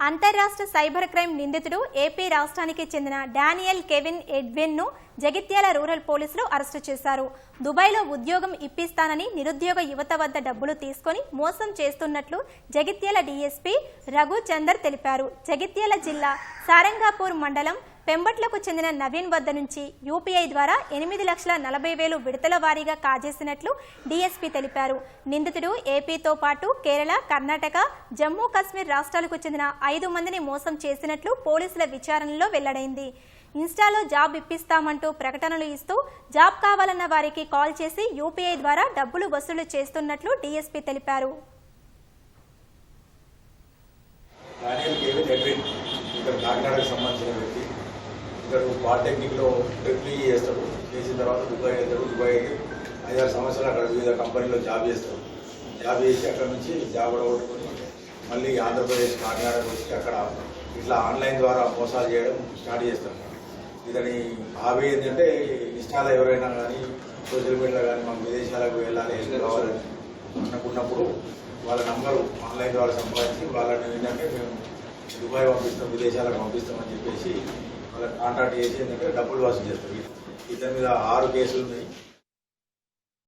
అంతర్రాష్ట్ర cyber crime నిందితుడు AP రాష్ట్రానికి చెందిన డానియల్ కెవిన్ ఎడ్విన్ ను జగిత్యాల రూరల్ పోలీసులు అరెస్టు చేశారు. దుబాయ్లో ఉద్యోగం ఇప్పిస్తానని నిరుద్యోగ యువత వద్ద డబ్బులు తీసుకుని మోసం చేస్తున్నట్లు జగిత్యాల డీఎస్పీ రఘు చందర్ తెలిపారు. జగిత్యాల జిల్లా సారంగాపూర్ మండలం పెంబట్లకు చెందిన నవీన్ వద్ద నుంచి యూపీఐ ద్వారా 8,40,000 విడతల వారీగా కాజేసినట్లు డీఎస్పీ తెలిపారు. నిందితుడు ఏపీతో పాటు కేరళ, కర్ణాటక, జమ్మూ కాశ్మీర్ రాష్ట్రాలకు చెందిన 5 మందిని మోసం చేసినట్లు పోలీసుల విచారణలో వెల్లడైంది. ఇన్స్టాలో జాబ్ ఇప్పిస్తామంటూ ప్రకటనలు ఇస్తూ జాబ్ కావాలన్న వారికి కాల్ చేసి యూపీఐ ద్వారా డబ్బులు వసూలు చేస్తున్నట్లు డీఎస్పీ తెలిపారు. పాలిటెక్నిక్లో డిగ్రీ చేస్తాడు. చేసిన తర్వాత దుబాయ్ వెళ్తాడు. దుబాయ్ 5-6 సంవత్సరాలు అక్కడ వివిధ కంపెనీలో జాబ్ చేస్తాడు. జాబ్ చేసి అక్కడ నుంచి జాబ్ అడగొట్టుకుని మళ్ళీ ఆంధ్రప్రదేశ్ కాకినాడకు వచ్చి అక్కడ ఇట్లా ఆన్లైన్ ద్వారా మోసాలు చేయడం స్టార్ట్ చేస్తాం. ఇతని హాబీ ఏంటంటే ఇన్స్టాలో ఎవరైనా కానీ సోషల్ మీడియాలో కానీ మాకు విదేశాలకు వెళ్ళాలి కావాలని అనుకున్నప్పుడు వాళ్ళ నంబరు ఆన్లైన్ ద్వారా సంపాదించి వాళ్ళని ఏంటంటే మేము దుబాయ్ పంపిస్తాం, విదేశాలకు పంపిస్తామని చెప్పేసి వాళ్ళని కాంటాక్ట్ చేసి ఏంటంటే డబ్బులు వసూలు చేస్తారు. ఇతని మీద 6 కేసులు ఉన్నాయి.